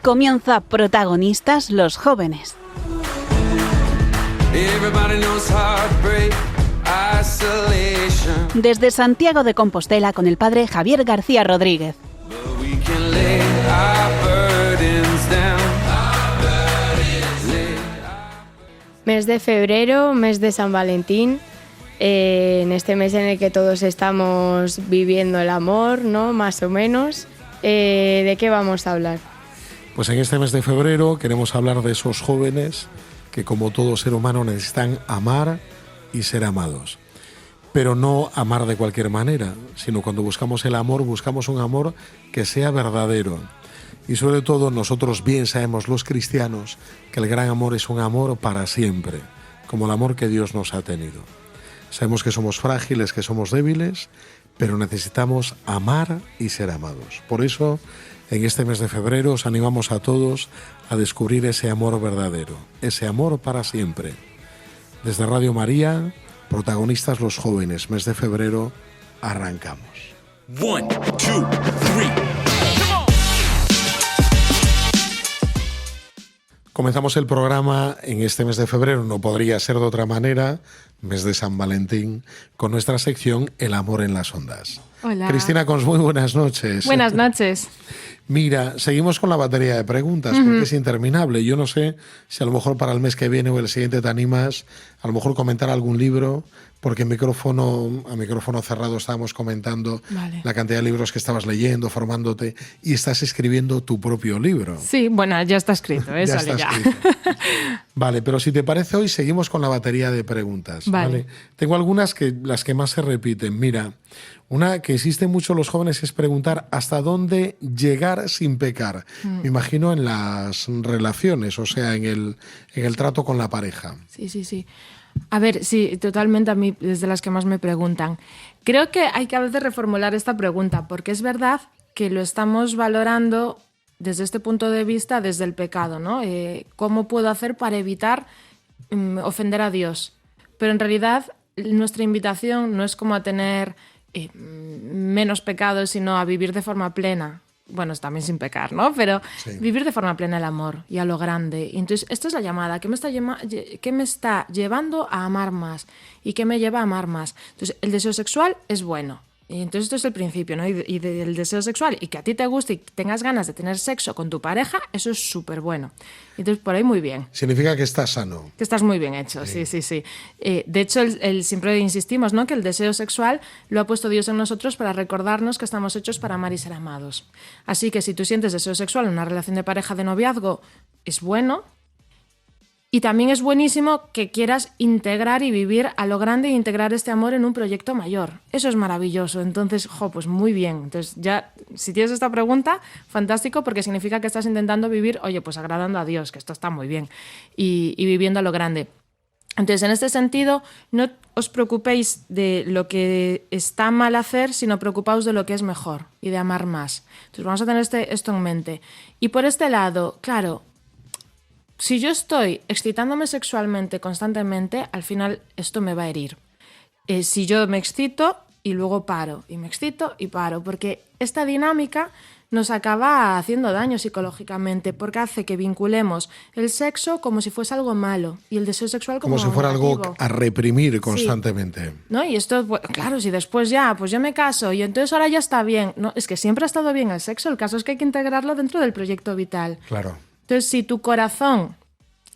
Comienza Protagonistas los jóvenes. Desde Santiago de Compostela con el padre Javier García Rodríguez. Mes de febrero, mes de San Valentín, en este mes en el que todos estamos viviendo el amor, ¿no? Más o menos. ¿De qué vamos a hablar? Pues en este mes de febrero queremos hablar de esos jóvenes que, como todo ser humano, necesitan amar y ser amados. Pero no amar de cualquier manera, sino cuando buscamos el amor, buscamos un amor que sea verdadero. Y sobre todo nosotros bien sabemos los cristianos que el gran amor es un amor para siempre, como el amor que Dios nos ha tenido. Sabemos que somos frágiles, que somos débiles, pero necesitamos amar y ser amados. Por eso, en este mes de febrero os animamos a todos a descubrir ese amor verdadero, ese amor para siempre. Desde Radio María, Protagonistas los jóvenes, mes de febrero, arrancamos. 1, 2, 3. Comenzamos el programa en este mes de febrero, no podría ser de otra manera, mes de San Valentín, con nuestra sección El amor en las ondas. Hola. Cristina Cons, muy buenas noches. Buenas noches. Mira, seguimos con la batería de preguntas, porque es interminable. Yo no sé si a lo mejor para el mes que viene o el siguiente te animas a lo mejor comentar algún libro, porque a micrófono cerrado estábamos comentando la cantidad de libros que estabas leyendo, formándote, y estás escribiendo tu propio libro. Sí, bueno, ya está escrito, Ya sale está ya. escrito. Vale, pero si te parece, hoy seguimos con la batería de preguntas. Vale. Tengo algunas las que más se repiten. Mira, una que existe mucho en los jóvenes es preguntar hasta dónde llegar sin pecar. Me imagino en las relaciones, o sea, en el trato con la pareja. Sí. A ver, sí, totalmente, a mí es de las que más me preguntan. Creo que hay que a veces reformular esta pregunta, porque es verdad que lo estamos valorando desde este punto de vista, desde el pecado, ¿no? ¿Cómo puedo hacer para evitar ofender a Dios? Pero en realidad nuestra invitación no es como a tener menos pecados, sino a vivir de forma plena. Bueno, también sin pecar, ¿no? Pero vivir de forma plena el amor y a lo grande. Y entonces, esta es la llamada. ¿Qué me está llevando a amar más? ¿Y qué me lleva a amar más? Entonces, el deseo sexual es bueno. Y entonces esto es el principio, ¿no? Y del deseo sexual, y que a ti te guste y tengas ganas de tener sexo con tu pareja, eso es súper bueno. Entonces, por ahí muy bien. Significa que estás sano. Que estás muy bien hecho, sí. De hecho, siempre insistimos, ¿no? Que el deseo sexual lo ha puesto Dios en nosotros para recordarnos que estamos hechos para amar y ser amados. Así que si tú sientes deseo sexual en una relación de pareja, de noviazgo, es bueno. Y también es buenísimo que quieras integrar y vivir a lo grande e integrar este amor en un proyecto mayor. Eso es maravilloso. Entonces, pues muy bien. Entonces, ya, si tienes esta pregunta, fantástico, porque significa que estás intentando vivir, pues agradando a Dios, que esto está muy bien, y viviendo a lo grande. Entonces, en este sentido, no os preocupéis de lo que está mal hacer, sino preocupaos de lo que es mejor y de amar más. Entonces, vamos a tener esto en mente. Y por este lado, claro, si yo estoy excitándome sexualmente constantemente, al final esto me va a herir. Si yo me excito y luego paro, y me excito y paro, porque esta dinámica nos acaba haciendo daño psicológicamente, porque hace que vinculemos el sexo como si fuese algo malo y el deseo sexual como si fuera negativo. Algo a reprimir constantemente. Sí. ¿No? Y esto, claro, si después pues yo me caso y entonces ahora ya está bien. No, es que siempre ha estado bien el sexo, el caso es que hay que integrarlo dentro del proyecto vital. Claro. Entonces, si tu corazón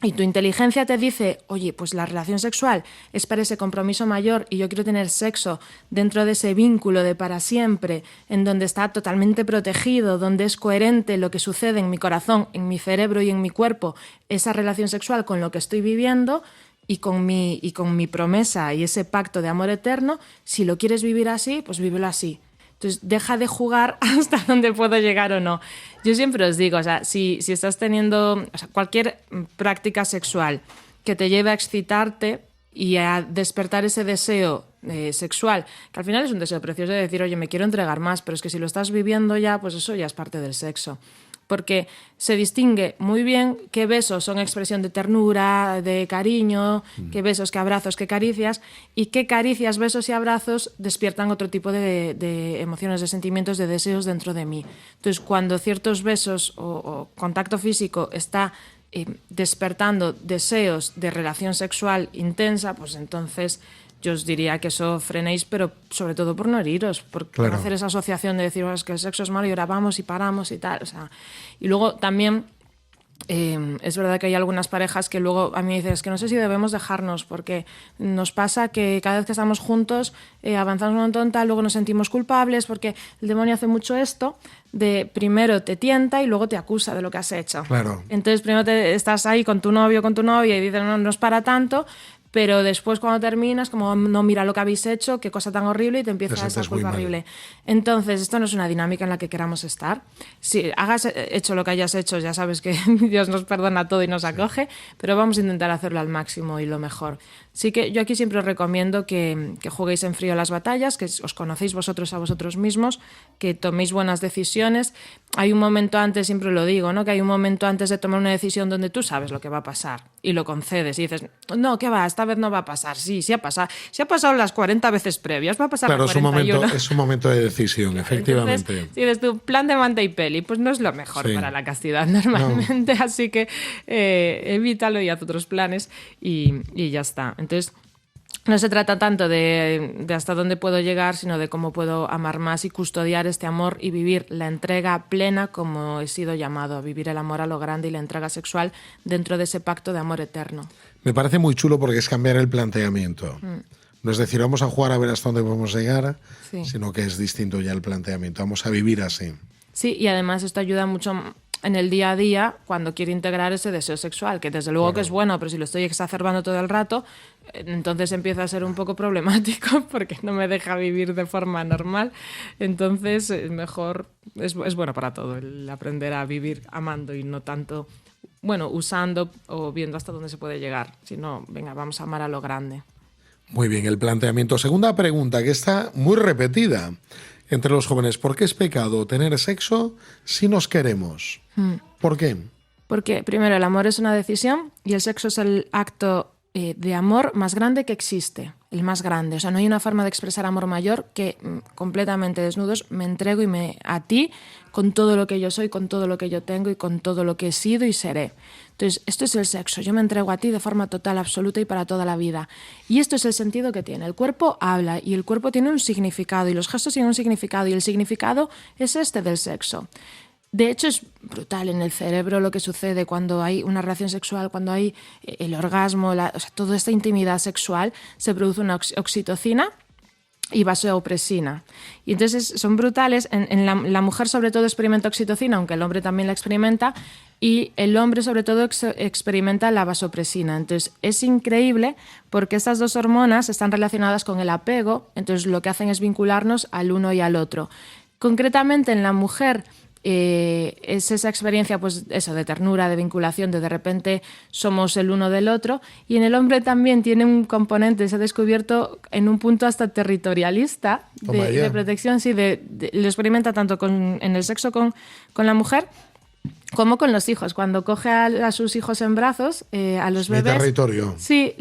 y tu inteligencia te dice, oye, pues la relación sexual es para ese compromiso mayor y yo quiero tener sexo dentro de ese vínculo de para siempre, en donde está totalmente protegido, donde es coherente lo que sucede en mi corazón, en mi cerebro y en mi cuerpo, esa relación sexual con lo que estoy viviendo y con mi promesa y ese pacto de amor eterno, si lo quieres vivir así, pues vívelo así. Entonces, deja de jugar hasta dónde puedo llegar o no. Yo siempre os digo, si estás teniendo cualquier práctica sexual que te lleve a excitarte y a despertar ese deseo sexual, que al final es un deseo precioso de decir, oye, me quiero entregar más, pero es que si lo estás viviendo ya, pues eso ya es parte del sexo. porque se distingue muy bien qué besos son expresión de ternura, de cariño, qué besos, qué abrazos, qué caricias, y qué caricias, besos y abrazos despiertan otro tipo de emociones, de sentimientos, de deseos dentro de mí. Entonces, cuando ciertos besos o contacto físico está despertando deseos de relación sexual intensa, pues entonces yo os diría que eso frenéis, pero sobre todo por no heriros, por no hacer esa asociación de decir, es que el sexo es malo y ahora vamos y paramos y tal. O sea, y luego también es verdad que hay algunas parejas que luego a mí dicen, es que no sé si debemos dejarnos, porque nos pasa que cada vez que estamos juntos avanzamos un montón, tal, luego nos sentimos culpables, porque el demonio hace mucho esto de primero te tienta y luego te acusa de lo que has hecho. Claro. Entonces primero estás ahí con tu novio, con tu novia y dices, no es para tanto, pero después cuando terminas, como no, mira lo que habéis hecho, qué cosa tan horrible, y te empieza esa culpa horrible. Entonces, esto no es una dinámica en la que queramos estar. Si hagas hecho lo que hayas hecho, ya sabes que Dios nos perdona todo y nos acoge, pero vamos a intentar hacerlo al máximo y lo mejor. Sí que yo aquí siempre os recomiendo que juguéis en frío las batallas, que os conocéis vosotros a vosotros mismos, que toméis buenas decisiones. Hay un momento antes, siempre lo digo, ¿no? Que hay un momento antes de tomar una decisión donde tú sabes lo que va a pasar y lo concedes y dices, no, ¿qué va? Esta vez no va a pasar. Sí ha pasado. Si ha pasado las 40 veces previas, va a pasar las 41. Es un momento de decisión, efectivamente. Entonces, si dices tú, plan de manta y peli, pues no es lo mejor para la castidad normalmente, así que evítalo y haz otros planes y ya está. Entonces, no se trata tanto de hasta dónde puedo llegar, sino de cómo puedo amar más y custodiar este amor y vivir la entrega plena como he sido llamado, a vivir el amor a lo grande y la entrega sexual dentro de ese pacto de amor eterno. Me parece muy chulo porque es cambiar el planteamiento. No es decir, vamos a jugar a ver hasta dónde podemos llegar, sino que es distinto ya el planteamiento. Vamos a vivir así. Sí, y además esto ayuda mucho en el día a día cuando quiero integrar ese deseo sexual, que desde luego que es bueno, pero si lo estoy exacerbando todo el rato, entonces empieza a ser un poco problemático porque no me deja vivir de forma normal. Entonces es mejor, es bueno para todo el aprender a vivir amando y no tanto, bueno, usando o viendo hasta dónde se puede llegar, sino, venga, vamos a amar a lo grande. Muy bien, el planteamiento. Segunda pregunta, que está muy repetida entre los jóvenes. ¿Por qué es pecado tener sexo si nos queremos? ¿Por qué? Porque, primero, el amor es una decisión y el sexo es el acto de amor más grande que existe, el más grande. O sea, no hay una forma de expresar amor mayor que completamente desnudos me entrego a ti con todo lo que yo soy, con todo lo que yo tengo y con todo lo que he sido y seré. Entonces, esto es el sexo. Yo me entrego a ti de forma total, absoluta y para toda la vida. Y esto es el sentido que tiene. El cuerpo habla y el cuerpo tiene un significado y los gestos tienen un significado y el significado es este del sexo. De hecho, es brutal en el cerebro lo que sucede cuando hay una relación sexual, cuando hay el orgasmo, o sea, toda esta intimidad sexual, se produce una oxitocina y vasopresina. Y entonces son brutales. La mujer sobre todo experimenta oxitocina, aunque el hombre también la experimenta, y el hombre sobre todo experimenta la vasopresina. Entonces es increíble porque estas dos hormonas están relacionadas con el apego, entonces lo que hacen es vincularnos al uno y al otro. Concretamente en la mujer es esa experiencia, pues eso, de ternura, de vinculación, de repente somos el uno del otro, y en el hombre también tiene un componente, se ha descubierto en un punto hasta territorialista de protección, sí, lo experimenta tanto en el sexo con la mujer como con los hijos. Cuando coge a sus hijos en brazos, a los bebés... territorio. Sí,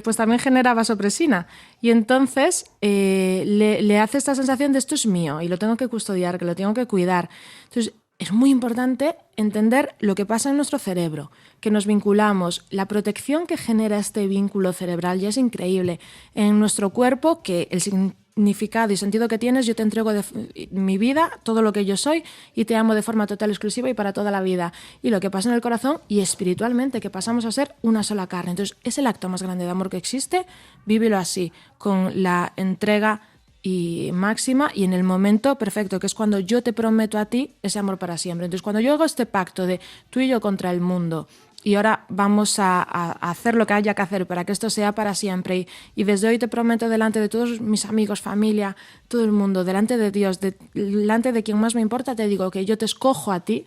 pues también genera vasopresina. Y entonces le hace esta sensación de esto es mío y lo tengo que custodiar, que lo tengo que cuidar. Entonces es muy importante entender lo que pasa en nuestro cerebro, que nos vinculamos, la protección que genera este vínculo cerebral ya es increíble. En nuestro cuerpo, que el significado y sentido que tienes, yo te entrego de mi vida, todo lo que yo soy, y te amo de forma total, exclusiva y para toda la vida. Y lo que pasa en el corazón y espiritualmente, que pasamos a ser una sola carne. Entonces, es el acto más grande de amor que existe, vívelo así, con la entrega y máxima y en el momento perfecto, que es cuando yo te prometo a ti ese amor para siempre. Entonces, cuando yo hago este pacto de tú y yo contra el mundo, y ahora vamos a hacer lo que haya que hacer para que esto sea para siempre. Y desde hoy te prometo delante de todos mis amigos, familia, todo el mundo, delante de Dios, delante de quien más me importa, te digo que yo te escojo a ti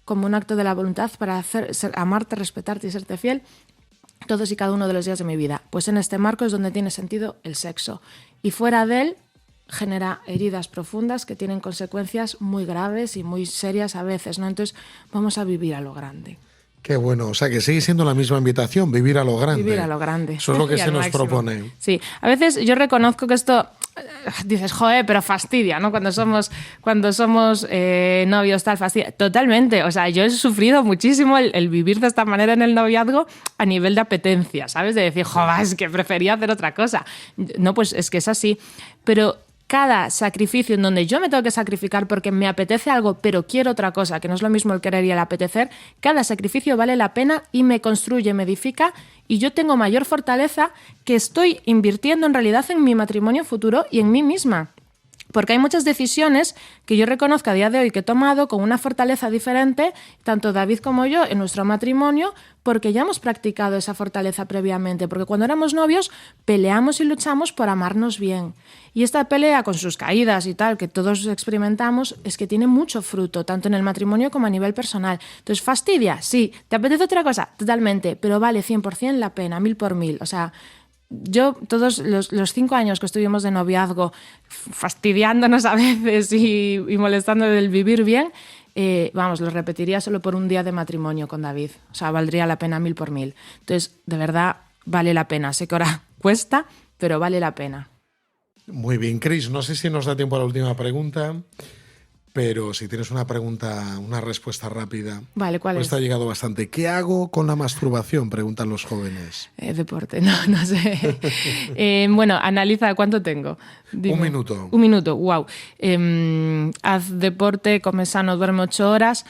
como un acto de la voluntad para amarte, respetarte y serte fiel todos y cada uno de los días de mi vida. Pues en este marco es donde tiene sentido el sexo. Y fuera de él, genera heridas profundas que tienen consecuencias muy graves y muy serias a veces, ¿no? Entonces, vamos a vivir a lo grande. Qué bueno, o sea que sigue siendo la misma invitación, vivir a lo grande. Vivir a lo grande. Eso es lo que Y se al nos máximo. propone. Sí, a veces yo reconozco que esto, dices, joder, pero fastidia, ¿no? Cuando somos novios, tal, fastidia. Totalmente, o sea, yo he sufrido muchísimo el vivir de esta manera en el noviazgo a nivel de apetencia, ¿sabes? De decir, joder, es que prefería hacer otra cosa. No, pues es que es así. Pero cada sacrificio en donde yo me tengo que sacrificar porque me apetece algo, pero quiero otra cosa, que no es lo mismo el querer y el apetecer, cada sacrificio vale la pena y me construye, me edifica, y yo tengo mayor fortaleza que estoy invirtiendo en realidad en mi matrimonio futuro y en mí misma. Porque hay muchas decisiones que yo reconozco a día de hoy que he tomado con una fortaleza diferente, tanto David como yo, en nuestro matrimonio, porque ya hemos practicado esa fortaleza previamente. Porque cuando éramos novios peleamos y luchamos por amarnos bien. Y esta pelea, con sus caídas y tal, que todos experimentamos, es que tiene mucho fruto, tanto en el matrimonio como a nivel personal. Entonces, ¿fastidia? Sí. ¿Te apetece otra cosa? Totalmente. Pero vale 100% la pena, 1000 por 1000. O sea, yo, todos los 5 años que estuvimos de noviazgo, fastidiándonos a veces y molestando del vivir bien, vamos, lo repetiría solo por un día de matrimonio con David. O sea, valdría la pena 1000 por 1000. Entonces, de verdad, vale la pena. Sé que ahora cuesta, pero vale la pena. Muy bien, Cris, no sé si nos da tiempo a la última pregunta, pero si tienes una pregunta, una respuesta rápida. Vale, ¿cuál pues es? te ha llegado bastante. ¿Qué hago con la masturbación? Preguntan los jóvenes. Deporte, no sé. Bueno, analiza cuánto tengo. Dime. 1 minuto. 1 minuto, wow. Haz deporte, come sano, duerme 8 horas.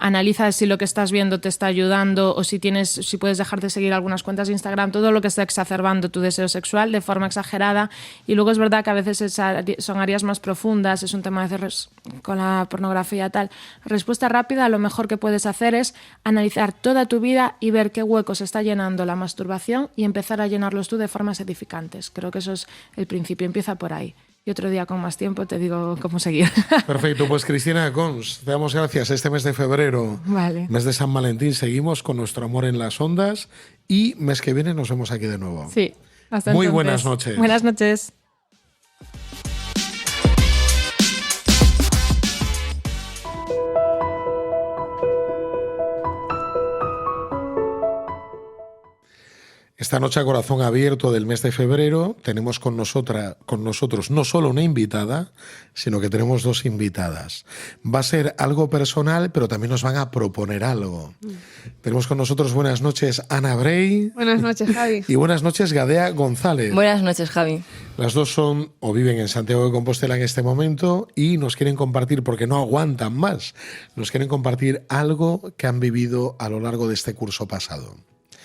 Analiza si lo que estás viendo te está ayudando o si puedes dejar de seguir algunas cuentas de Instagram, todo lo que está exacerbando tu deseo sexual de forma exagerada. Y luego es verdad que a veces son áreas más profundas, es un tema de con la pornografía tal. Respuesta rápida, lo mejor que puedes hacer es analizar toda tu vida y ver qué huecos está llenando la masturbación y empezar a llenarlos tú de formas edificantes. Creo que eso es el principio, empieza por ahí. Y otro día con más tiempo te digo cómo seguir. Perfecto, pues Cristina Cons, te damos gracias. Este mes de febrero, Vale. mes de San Valentín, seguimos con nuestro amor en las ondas y mes que viene nos vemos aquí de nuevo. Sí, hasta Muy entonces. buenas noches. Buenas noches. Esta noche a corazón abierto del mes de febrero tenemos con nosotros no solo una invitada, sino que tenemos 2 invitadas. Va a ser algo personal, pero también nos van a proponer algo. Tenemos con nosotros, buenas noches, Ana Brey. Buenas noches, Javi. Y buenas noches, Gadea González. Buenas noches, Javi. Las 2 son o viven en Santiago de Compostela en este momento y nos quieren compartir, porque no aguantan más, nos quieren compartir algo que han vivido a lo largo de este curso pasado.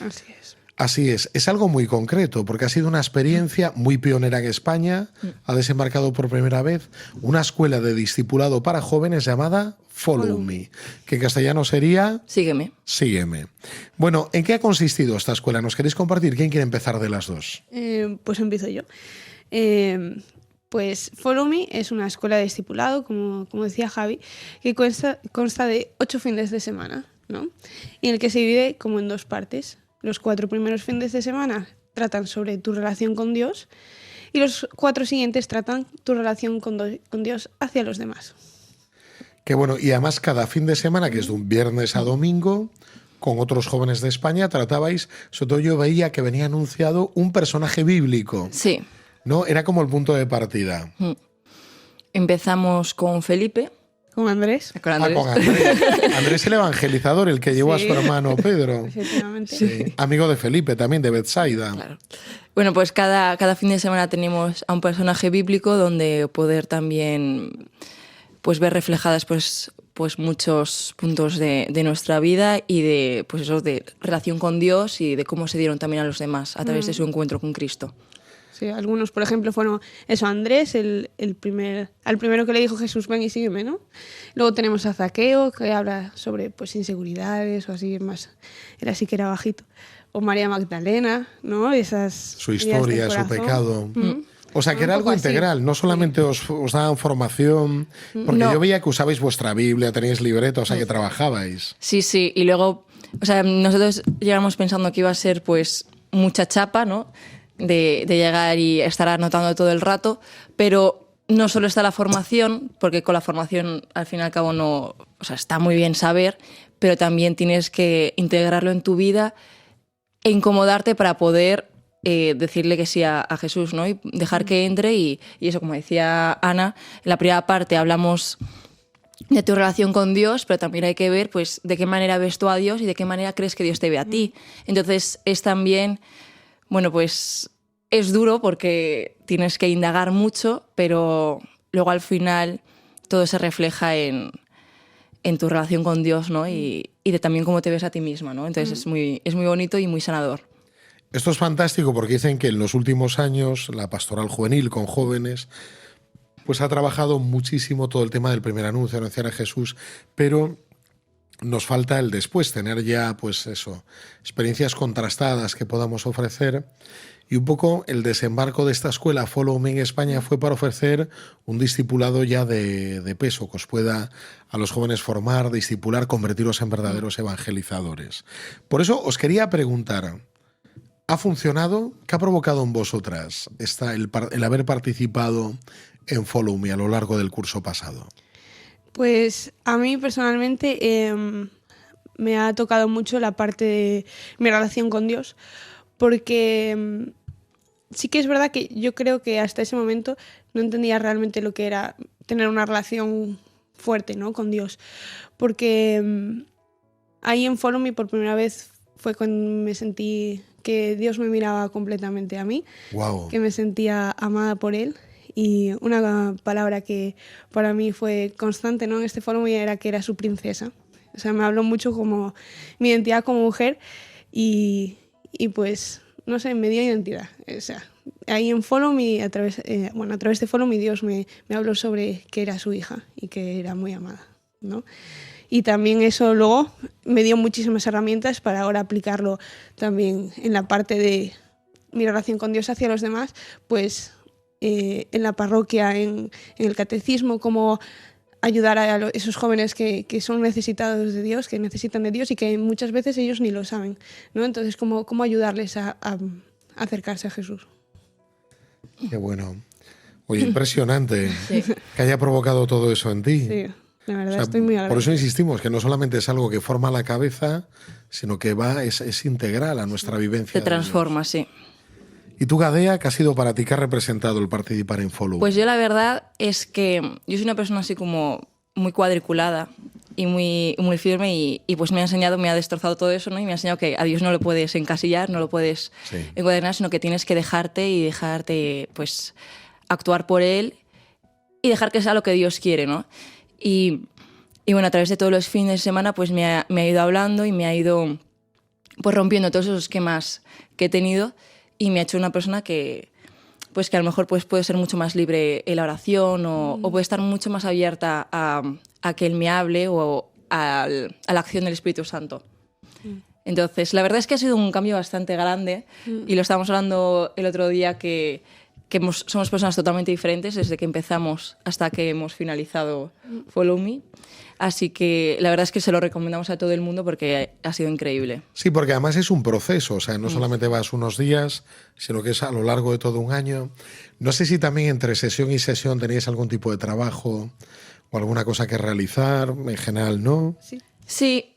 Así es. Así es algo muy concreto, porque ha sido una experiencia muy pionera en España. Ha desembarcado por primera vez una escuela de discipulado para jóvenes llamada Follow Me, que en castellano sería... Sígueme. Sígueme. Bueno, ¿en qué ha consistido esta escuela? ¿Nos queréis compartir? ¿Quién quiere empezar de las 2? Pues empiezo yo. Pues Follow Me es una escuela de discipulado, como decía Javi, que consta de 8 fines de semana, ¿no? Y en el que se divide como en 2 partes. Los 4 primeros fines de semana tratan sobre tu relación con Dios y los 4 siguientes tratan tu relación con Dios hacia los demás. Qué bueno. Y además cada fin de semana, que es de un viernes a domingo, con otros jóvenes de España, tratabais, sobre todo yo veía que venía anunciado un personaje bíblico. Sí. ¿No? Era como el punto de partida. Empezamos con Felipe. ¿Con Andrés? Con Andrés. Con Andrés. Andrés el evangelizador, el que llevó a su hermano Pedro. Efectivamente. Sí. Amigo de Felipe también, de Betsaida. Claro. Bueno, pues cada fin de semana tenemos a un personaje bíblico donde poder también pues ver reflejadas pues muchos puntos de nuestra vida y de pues eso de relación con Dios y de cómo se dieron también a los demás a través de su encuentro con Cristo. Sí, algunos, por ejemplo, fueron Andrés, al primero que le dijo Jesús, ven y sígueme, ¿no? Luego tenemos a Zaqueo, que habla sobre pues inseguridades o así, más, era así que era bajito. O María Magdalena, ¿no? Su historia, su pecado. O sea, que era algo integral, no solamente os daban formación, porque yo veía que usabais vuestra Biblia, teníais libreta, o sea, que trabajabais. Sí, y luego, o sea, nosotros llegamos pensando que iba a ser pues mucha chapa, ¿no? De llegar y estar anotando todo el rato, pero no solo está la formación, porque con la formación al fin y al cabo no, o sea, está muy bien saber, pero también tienes que integrarlo en tu vida e incomodarte para poder decirle que sí a Jesús, ¿no? Y dejar que entre y eso, como decía Ana, en la primera parte hablamos de tu relación con Dios, pero también hay que ver pues de qué manera ves tú a Dios y de qué manera crees que Dios te ve a ti. Entonces es también, bueno, pues es duro porque tienes que indagar mucho, pero luego al final todo se refleja en tu relación con Dios, ¿no? Y de también cómo te ves a ti misma, ¿no? Entonces es muy bonito y muy sanador. Esto es fantástico porque dicen que en los últimos años la pastoral juvenil con jóvenes pues ha trabajado muchísimo todo el tema del primer anuncio, anunciar a Jesús, pero nos falta el después, tener ya pues eso, experiencias contrastadas que podamos ofrecer. Y un poco el desembarco de esta escuela Follow Me en España fue para ofrecer un discipulado ya de peso, que os pueda a los jóvenes formar, discipular, convertiros en verdaderos evangelizadores. Por eso os quería preguntar, ¿ha funcionado? ¿Qué ha provocado en vosotras el haber participado en Follow Me a lo largo del curso pasado? Pues a mí personalmente me ha tocado mucho la parte de mi relación con Dios, porque sí que es verdad que yo creo que hasta ese momento no entendía realmente lo que era tener una relación fuerte, ¿no?, con Dios, porque ahí en Follow Me por primera vez fue cuando me sentí que Dios me miraba completamente a mí, Wow. que me sentía amada por Él. Y una palabra que para mí fue constante, ¿no?, en este Follow Me era que era su princesa. O sea, me habló mucho como mi identidad como mujer y pues, no sé, me dio identidad. O sea, ahí en Follow Me, a través de Follow Me, Dios me habló sobre que era su hija y que era muy amada, ¿no? Y también eso luego me dio muchísimas herramientas para ahora aplicarlo también en la parte de mi relación con Dios hacia los demás, pues en la parroquia, en el catecismo, cómo ayudar a esos jóvenes que son necesitados de Dios, que necesitan de Dios y que muchas veces ellos ni lo saben, ¿no? Entonces, cómo ayudarles a acercarse a Jesús. Qué bueno. Oye, impresionante que haya provocado todo eso en ti. Sí, la verdad, estoy muy agradecida. Por eso insistimos que no solamente es algo que forma la cabeza, sino que es integral a nuestra vivencia. Te transforma, sí. ¿Y tú, Gadea, qué ha sido para ti, qué ha representado el participar en Follow? Pues yo la verdad es que yo soy una persona así como muy cuadriculada y muy firme y pues me ha enseñado, me ha destrozado todo eso, ¿no? Y me ha enseñado que a Dios no lo puedes encasillar, no lo puedes encuadernar, sino que tienes que dejarte pues actuar por Él y dejar que sea lo que Dios quiere, ¿no? Y bueno, a través de todos los fines de semana pues me ha ido hablando y me ha ido pues rompiendo todos esos esquemas que he tenido y me ha hecho una persona que pues que a lo mejor pues puede ser mucho más libre en la oración o puede estar mucho más abierta a que Él me hable o a la acción del Espíritu Santo. Entonces, la verdad es que ha sido un cambio bastante grande y lo estábamos hablando el otro día que somos personas totalmente diferentes desde que empezamos hasta que hemos finalizado Follow Me. Así que la verdad es que se lo recomendamos a todo el mundo porque ha sido increíble. Sí, porque además es un proceso, o sea, no solamente vas unos días, sino que es a lo largo de todo un año. No sé si también entre sesión y sesión tenéis algún tipo de trabajo o alguna cosa que realizar, en general, ¿no? Sí,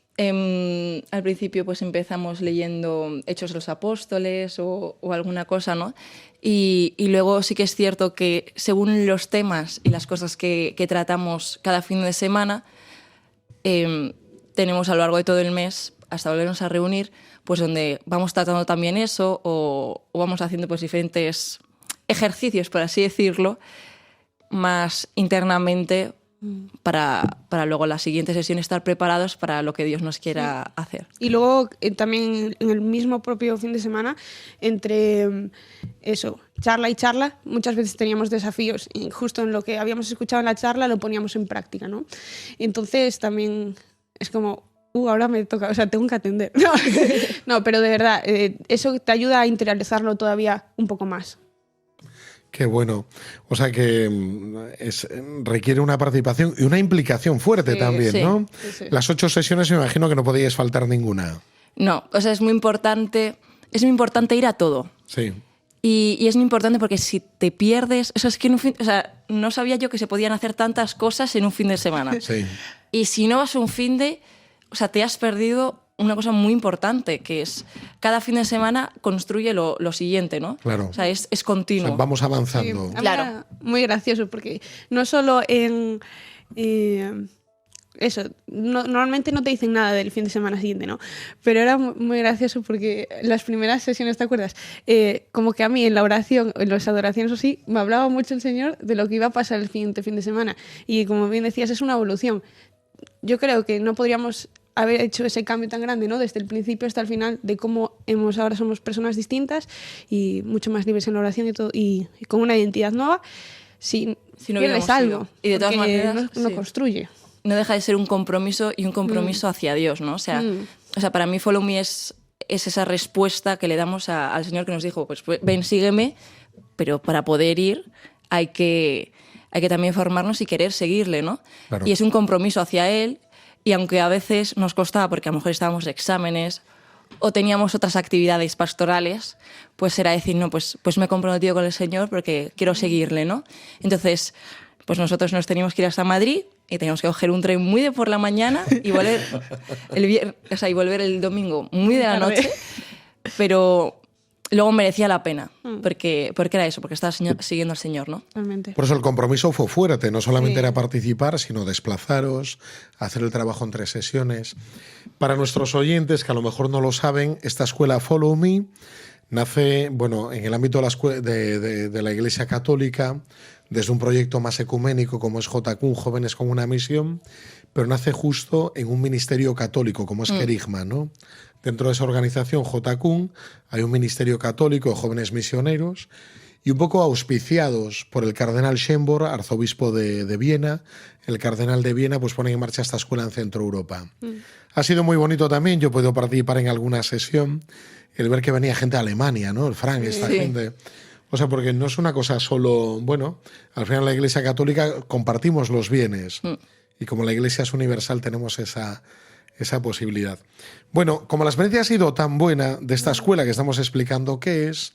al principio pues empezamos leyendo Hechos de los Apóstoles o alguna cosa, ¿no? Y luego sí que es cierto que según los temas y las cosas que tratamos cada fin de semana, tenemos a lo largo de todo el mes, hasta volvernos a reunir, pues donde vamos tratando también eso o vamos haciendo pues diferentes ejercicios, por así decirlo, más internamente para luego la siguiente sesión estar preparados para lo que Dios nos quiera hacer. Y luego también en el mismo propio fin de semana, entre eso, charla y charla, muchas veces teníamos desafíos y justo en lo que habíamos escuchado en la charla lo poníamos en práctica, ¿no? Entonces también es como, ahora me toca, o sea, tengo que atender. No, pero de verdad, eso te ayuda a interiorizarlo todavía un poco más. Qué bueno. O sea que requiere una participación y una implicación fuerte también, ¿no? Sí. Las 8 sesiones me imagino que no podíais faltar ninguna. No, o sea, es muy importante ir a todo. Sí. Y es muy importante porque si te pierdes, o sea, es que no sabía yo que se podían hacer tantas cosas en un fin de semana. Sí. Y si no vas a un fin de, o sea, te has perdido una cosa muy importante, que es cada fin de semana construye lo siguiente, ¿no? Claro. O sea, es O continuo. sea, vamos Sí, avanzando. a mí Claro. era muy gracioso porque no solo en... eso, normalmente no te dicen nada del fin de semana siguiente, ¿no? Pero era muy gracioso porque las primeras sesiones, ¿te acuerdas? Como que a mí en la oración, en las adoraciones o sí, me hablaba mucho el Señor de lo que iba a pasar el siguiente fin de semana. Y como bien decías, es una evolución. Yo creo que no podríamos haber hecho ese cambio tan grande, ¿no? Desde el principio hasta el final, de cómo ahora somos personas distintas y mucho más libres en la oración y todo, y con una identidad nueva, si no pierdes hubiéramos algo. ido. Y de todas porque maneras, no sí. construye. No deja de ser un compromiso y un compromiso hacia Dios, ¿no? O sea, para mí Follow Me es esa respuesta que le damos al Señor, que nos dijo, pues ven, sígueme, pero para poder ir hay que también formarnos y querer seguirle, ¿no? Claro. Y es un compromiso hacia Él, y aunque a veces nos costaba, porque a lo mejor estábamos de exámenes o teníamos otras actividades pastorales, pues era decir, no, pues me he comprometido con el Señor porque quiero seguirle, ¿no? Entonces, pues nosotros nos teníamos que ir hasta Madrid y teníamos que coger un tren muy de por la mañana y volver y volver el domingo muy de la noche, pero luego merecía la pena, porque era eso, porque estaba siguiendo al Señor, ¿no? Realmente. Por eso el compromiso fue fuerte, no solamente Sí. era participar, sino desplazaros, hacer el trabajo en 3 sesiones. Para nuestros oyentes, que a lo mejor no lo saben, esta escuela Follow Me nace, bueno, en el ámbito de la Iglesia Católica, desde un proyecto más ecuménico como es JQ, Jóvenes con una Misión, pero nace justo en un ministerio católico como es Querigma, ¿no? Dentro de esa organización JQ hay un ministerio católico de jóvenes misioneros y un poco auspiciados por el cardenal Schembor, arzobispo de Viena. El cardenal de Viena pues pone en marcha esta escuela en Centro Europa. Ha sido muy bonito también, yo he podido participar en alguna sesión, el ver que venía gente de Alemania, ¿no? El Frank, esta gente. O sea, porque no es una cosa solo, bueno, al final la Iglesia Católica compartimos los bienes y como la Iglesia es universal tenemos esa posibilidad. Bueno, como la experiencia ha sido tan buena de esta escuela que estamos explicando qué es,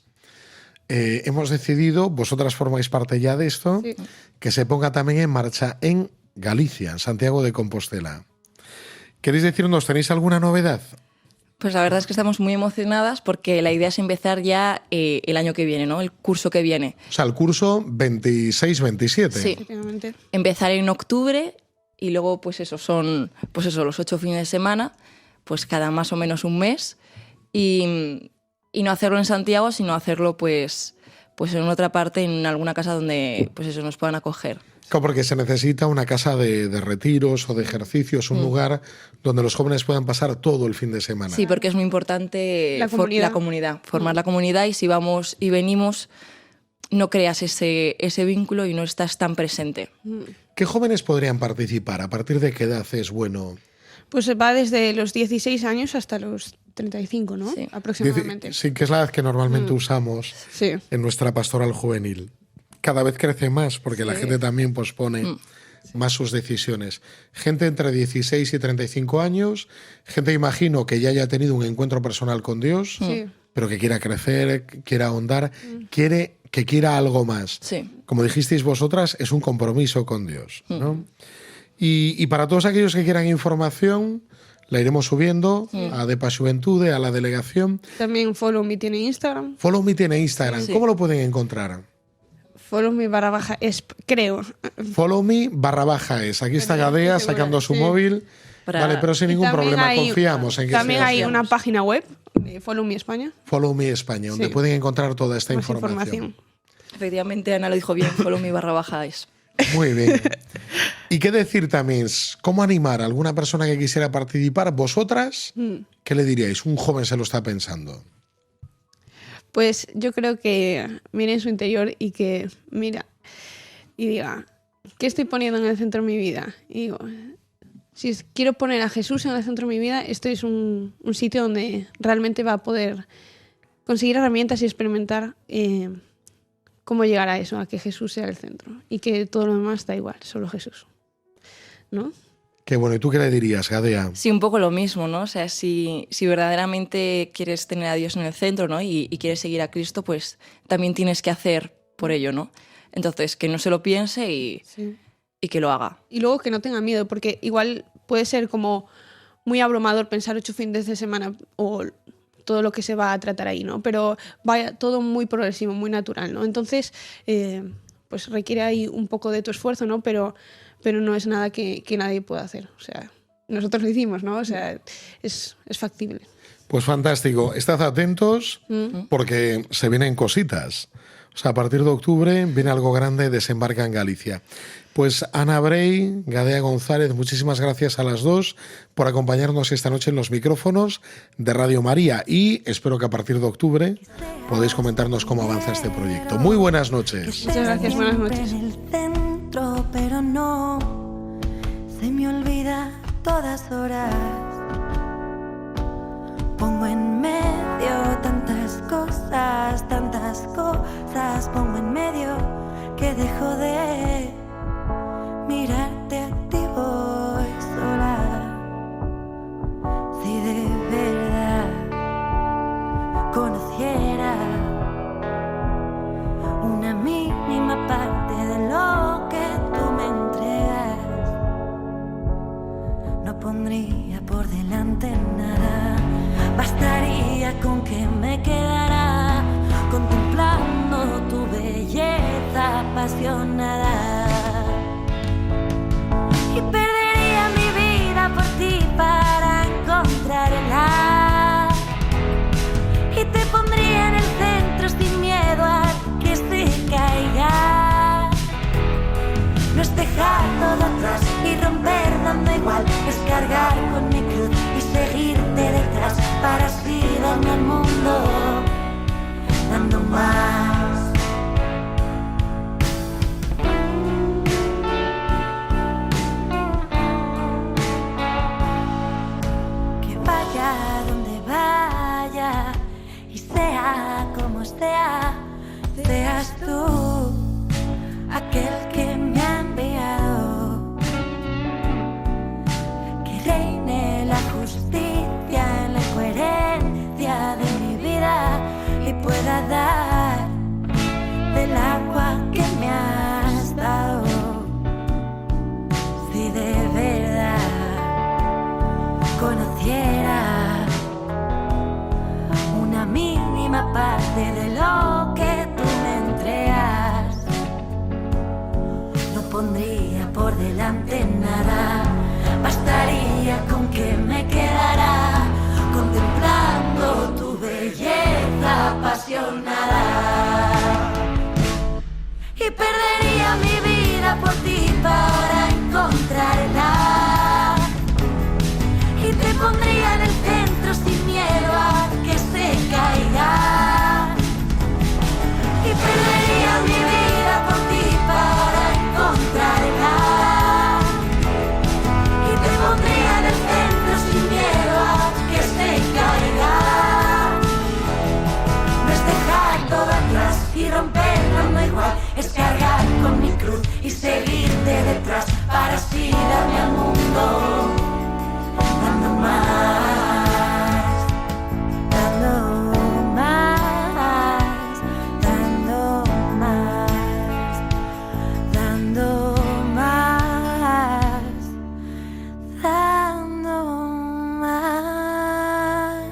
hemos decidido, vosotras formáis parte ya de esto, Sí. que se ponga también en marcha en Galicia, en Santiago de Compostela. ¿Queréis decirnos, tenéis alguna novedad? Pues la verdad es que estamos muy emocionadas porque la idea es empezar ya el año que viene, ¿no? El curso que viene. O sea, el curso 26-27. Sí. Efectivamente. Empezar en octubre y luego pues eso son los 8 fines de semana, pues cada más o menos un mes y no hacerlo en Santiago, sino hacerlo pues en otra parte, en alguna casa donde pues eso nos puedan acoger. Claro, porque se necesita una casa de retiros o de ejercicios, un lugar donde los jóvenes puedan pasar todo el fin de semana. Sí, porque es muy importante La comunidad. formar la comunidad, y si vamos y venimos no creas ese vínculo y no estás tan presente. ¿Qué jóvenes podrían participar? ¿A partir de qué edad es bueno? Pues va desde los 16 años hasta los 35, ¿no? Sí. Aproximadamente. Sí, que es la edad que normalmente usamos Sí. en nuestra pastoral juvenil. Cada vez crece más porque la gente también pospone más sus decisiones. Gente entre 16 y 35 años, gente, imagino, que ya haya tenido un encuentro personal con Dios, Sí. pero que quiera crecer, quiera ahondar, que quiera algo más. Sí. Como dijisteis vosotras, es un compromiso con Dios, ¿no? Y para todos aquellos que quieran información, la iremos subiendo a Depa Juventude, a la delegación. También Follow Me tiene Instagram. Follow Me tiene Instagram. Sí. ¿Cómo lo pueden encontrar? Follow Me /esp, creo. Follow Me /es. Aquí está Gadea estoy segura, sacando su sí. móvil. Para- Vale, pero sin Y ningún también problema. hay- Confiamos en que También sea hay así. una página web, Follow Me España. Follow Me España, donde Sí. pueden encontrar toda esta Más información. Efectivamente, Ana lo dijo bien, follow me /es. Muy bien. ¿Y qué decir también? ¿Cómo animar a alguna persona que quisiera participar? ¿Vosotras qué le diríais? Un joven se lo está pensando. Pues yo creo que mire en su interior y que mira y diga, ¿qué estoy poniendo en el centro de mi vida? Y digo, si quiero poner a Jesús en el centro de mi vida, esto es un sitio donde realmente va a poder conseguir herramientas y experimentar cómo llegar a eso, a que Jesús sea el centro y que todo lo demás da igual, solo Jesús. ¿No? Qué bueno. ¿Y tú qué le dirías, Gadea? Sí, un poco lo mismo, ¿no? O sea, si verdaderamente quieres tener a Dios en el centro, ¿no? Y quieres seguir a Cristo, pues también tienes que hacer por ello, ¿no? Entonces, que no se lo piense y que lo haga. Y luego que no tenga miedo, porque igual puede ser como muy abrumador pensar 8 fines de semana o todo lo que se va a tratar ahí, ¿no? Pero vaya todo muy progresivo, muy natural, ¿no? Entonces, pues requiere ahí un poco de tu esfuerzo, ¿no? Pero no es nada que nadie pueda hacer. O sea, nosotros lo hicimos, ¿no? O sea, es factible. Pues fantástico. Estad atentos porque se vienen cositas. O sea, a partir de octubre viene algo grande, desembarca en Galicia. Pues Ana Bray, Gadea González, muchísimas gracias a las dos por acompañarnos esta noche en los micrófonos de Radio María y espero que a partir de octubre podáis comentarnos cómo avanza este proyecto. Muy buenas noches. Muchas gracias, buenas noches. En el centro, pero no se me olvida todas horas. Pongo en medio tantas cosas, pongo en medio que dejo de mirarte a ti voy sola. Si de verdad conociera una mínima parte de lo que tú me entregas, no pondría por delante nada. Bastaría con que me quedara contemplando tu belleza apasionada. Y perdería mi vida por ti para encontrarla. Y te pondría en el centro sin miedo a que se caiga. No es dejar todo atrás y romper dando igual. Es cargar con mi cruz y seguirte detrás para así darme al mundo dando más. Que vaya donde vaya y sea como sea, seas tú aquel que me ha enviado. Que reine la justicia en la coherencia de mi vida y pueda dar del agua que me has dado. Si de verdad conociera una mínima parte de lo que tú me entregas, no pondría por delante nada. Bastaría con que me quedara contemplando tu belleza apasionada. Y perdería mi vida por ti para encontrarla. Y te pondría en el centro sin miedo a que se caiga. Y perdería mi vida por ti para encontrarla. Y te pondría en el centro sin miedo a que se caiga. No es dejar todo atrás y romper dando igual. Es cargar con mi cruz y seguirte detrás para así darme al mundo dando más, dando más, dando más, dando más, dando más.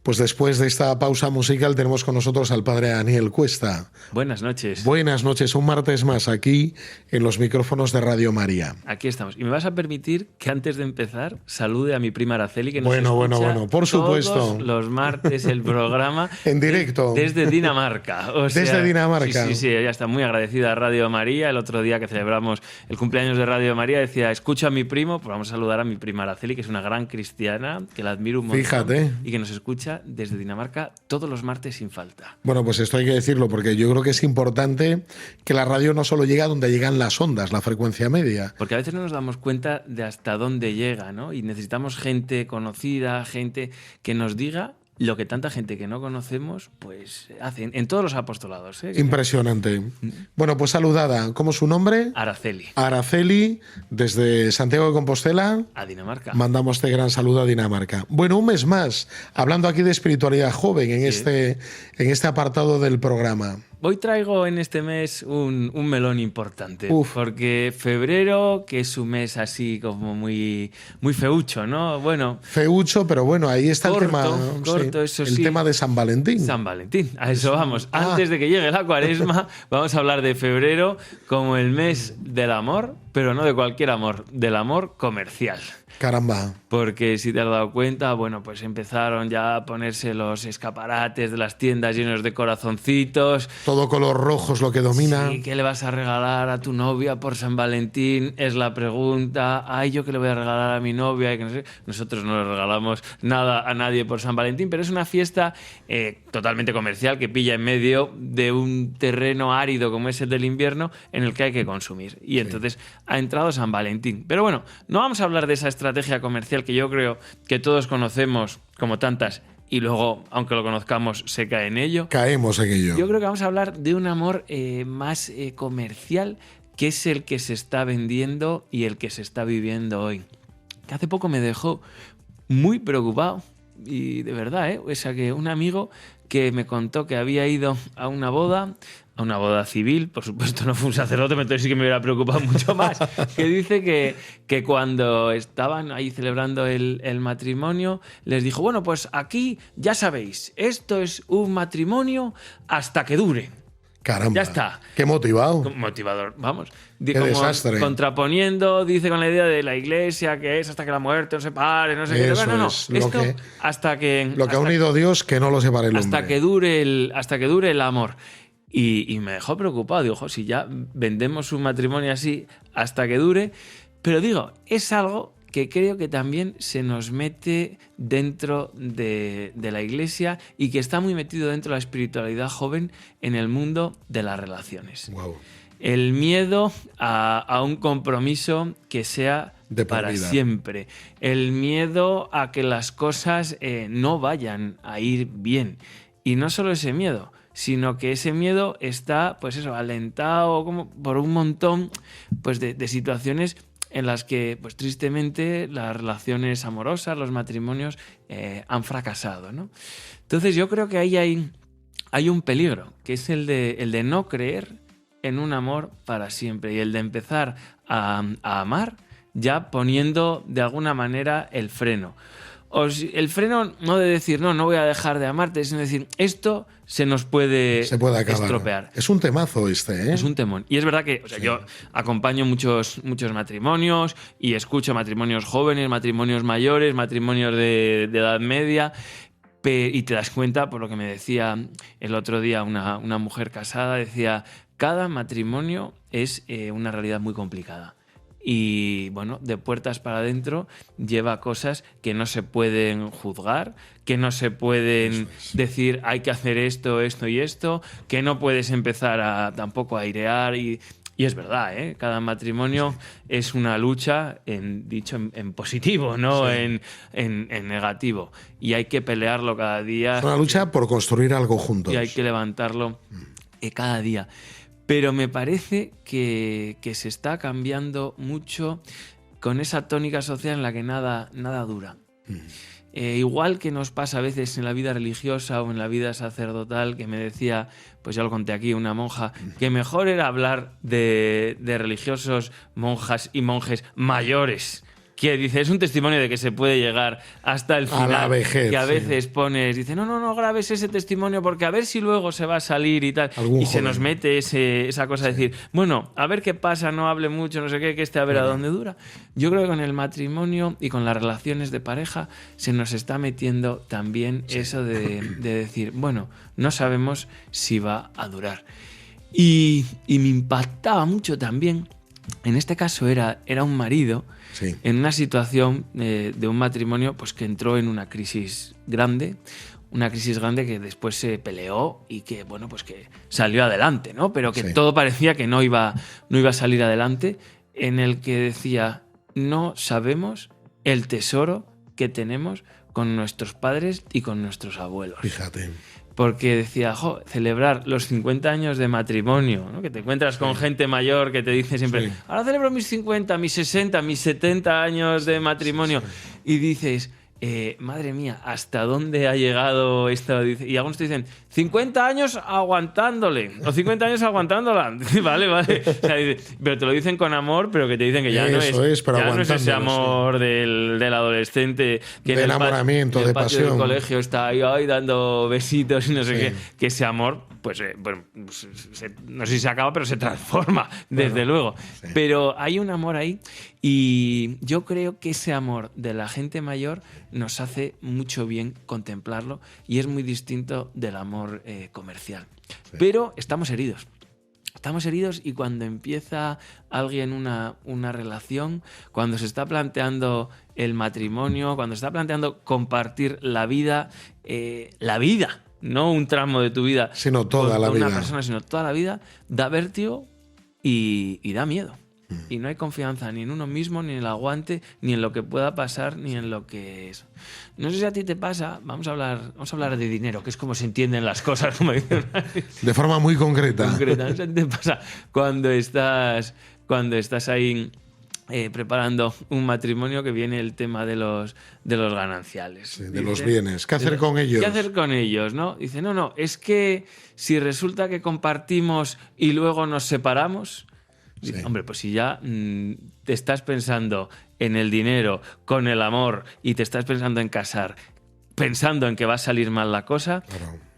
Pues después de esta pausa musical tenemos con nosotros al padre Daniel Cuesta. Buenas noches. Buenas noches, un martes más aquí en los micrófonos de Radio María. Aquí estamos. Y me vas a permitir que antes de empezar salude a mi prima Araceli, que nos Bueno, escucha por supuesto. todos los martes el programa. En directo. Desde Dinamarca. O sea, desde Dinamarca. Sí, ella está muy agradecida a Radio María. El otro día que celebramos el cumpleaños de Radio María decía, escucho a mi primo, pues vamos a saludar a mi prima Araceli, que es una gran cristiana, que la admiro un montón. Fíjate. Y que nos escucha desde Dinamarca todos los martes sin falta. Bueno, pues esto hay que decirlo porque yo creo que es importante que la radio no solo llega donde llegan las ondas, la frecuencia media. Porque a veces no nos damos cuenta de hasta dónde llega, ¿no? Y necesitamos gente conocida, gente que nos diga lo que tanta gente que no conocemos pues hace en todos los apostolados. Impresionante. Bueno, pues saludada. ¿Cómo es su nombre? Araceli. Araceli, desde Santiago de Compostela. A Dinamarca. Mandamos este gran saludo a Dinamarca. Bueno, un mes más, hablando aquí de espiritualidad joven en este apartado del programa. Hoy traigo en este mes un melón importante, porque febrero, que es un mes así como muy feucho, ¿no? Bueno, feucho, pero bueno, ahí está corto, el tema, corto, eso el sí. tema de San Valentín. San Valentín, a eso vamos. Antes de que llegue la Cuaresma, vamos a hablar de febrero como el mes del amor, pero no de cualquier amor, del amor comercial. Caramba. Porque si te has dado cuenta, bueno, pues empezaron ya a ponerse los escaparates de las tiendas llenos de corazoncitos. Todo color rojo es lo que domina. Sí, ¿qué le vas a regalar a tu novia por San Valentín? Es la pregunta. Ay, ¿yo qué le voy a regalar a mi novia? Y que no sé. Nosotros no le regalamos nada a nadie por San Valentín, pero es una fiesta totalmente comercial que pilla en medio de un terreno árido como es el del invierno en el que hay que consumir. Y entonces ha entrado San Valentín. Pero bueno, no vamos a hablar de esa estrategia comercial que yo creo que todos conocemos como tantas y luego, aunque lo conozcamos, se cae en ello. Caemos en ello. Yo creo que vamos a hablar de un amor más comercial, que es el que se está vendiendo y el que se está viviendo hoy. Que hace poco me dejó muy preocupado y de verdad, o sea que un amigo que me contó que había ido a una boda civil, por supuesto no fue un sacerdote, entonces sí que me hubiera preocupado mucho más, que dice que cuando estaban ahí celebrando el matrimonio, les dijo, bueno, pues aquí ya sabéis, esto es un matrimonio hasta que dure. Caramba. Ya está. Qué motivado. Motivador, vamos. Qué desastre. Contraponiendo, dice, con la idea de la iglesia, que es hasta que la muerte os separe, no sé qué. Eso No, es esto hasta que... Lo que ha unido Dios, que no lo separe el hombre. Hasta que dure el amor. Y me dejó preocupado. Digo, si ya vendemos un matrimonio así hasta que dure. Pero digo, es algo que creo que también se nos mete dentro de la iglesia y que está muy metido dentro de la espiritualidad joven en el mundo de las relaciones. Wow. El miedo a un compromiso que sea para siempre. El miedo a que las cosas no vayan a ir bien. Y no solo ese miedo, sino que ese miedo está, pues eso, alentado como por un montón pues de situaciones en las que, pues tristemente, las relaciones amorosas, los matrimonios han fracasado, ¿no? Entonces yo creo que ahí hay un peligro, que es el de no creer en un amor para siempre y el de empezar a amar ya poniendo de alguna manera el freno. El freno no de decir, no voy a dejar de amarte, sino decir, esto se nos puede estropear. Es un temazo este, ¿eh? Es un temón. Y es verdad que yo acompaño muchos matrimonios y escucho matrimonios jóvenes, matrimonios mayores, matrimonios de edad media, y te das cuenta, por lo que me decía el otro día una mujer casada, decía, cada matrimonio es una realidad muy complicada. Y bueno, de puertas para adentro lleva cosas que no se pueden juzgar, que no se pueden decir hay que hacer esto y esto, que no puedes empezar tampoco a airear y es verdad, cada matrimonio es una lucha dicho en positivo, no en negativo, y hay que pelearlo cada día. Es una lucha por construir algo juntos. Y hay que levantarlo cada día. Pero me parece que se está cambiando mucho con esa tónica social en la que nada dura. Igual que nos pasa a veces en la vida religiosa o en la vida sacerdotal, que me decía, pues ya lo conté aquí, una monja, que mejor era hablar de religiosos, monjas y monjes mayores, que dice, es un testimonio de que se puede llegar hasta el final. A la vejez. Que a veces pones, dice, no grabes ese testimonio porque a ver si luego se va a salir y tal. Y se nos mete esa cosa de decir, bueno, a ver qué pasa, no hable mucho, no sé qué, que a ver a dónde dura. Yo creo que con el matrimonio y con las relaciones de pareja se nos está metiendo también eso de decir, bueno, no sabemos si va a durar. Y me impactaba mucho también, en este caso era un marido, en una situación de un matrimonio pues que entró en una crisis grande que después se peleó y que bueno pues que salió adelante, ¿no? Pero que todo parecía que no iba a salir adelante, en el que decía, no sabemos el tesoro que tenemos con nuestros padres y con nuestros abuelos. Fíjate. Porque decía, celebrar los 50 años de matrimonio, ¿no? Que te encuentras con gente mayor que te dice siempre, ahora celebro mis 50, mis 60, mis 70 años de matrimonio. Y dices, madre mía, ¿hasta dónde ha llegado esto? Y algunos te dicen, 50 años aguantándole, o 50 años aguantándola. Vale. O sea, pero te lo dicen con amor, pero que te dicen que ya no es ese amor del adolescente que de enamoramiento, de pasión. Del colegio está ahí dando besitos y no sé qué. Que ese amor, pues no sé si se acaba, pero se transforma, desde luego. Sí. Pero hay un amor ahí y yo creo que ese amor de la gente mayor nos hace mucho bien contemplarlo y es muy distinto del amor comercial. Sí. Pero estamos heridos. Estamos heridos y cuando empieza alguien una relación, cuando se está planteando el matrimonio, cuando se está planteando compartir la vida, no un tramo de tu vida, sino toda la vida. Una persona, sino toda la vida, da vértigo y da miedo. Y no hay confianza ni en uno mismo, ni en el aguante, ni en lo que pueda pasar, ni en lo que es. No sé si a ti te pasa, vamos a hablar de dinero, que es como se entienden las cosas, como dicen. De forma muy concreta. No sé si te pasa cuando estás ahí preparando un matrimonio, que viene el tema de los gananciales. Sí, de los bienes. ¿Qué hacer con ellos? ¿Qué hacer con ellos? ¿No? Dice, no, es que si resulta que compartimos y luego nos separamos... Sí. Hombre, pues si ya te estás pensando en el dinero, con el amor, y te estás pensando en casar, pensando en que va a salir mal la cosa,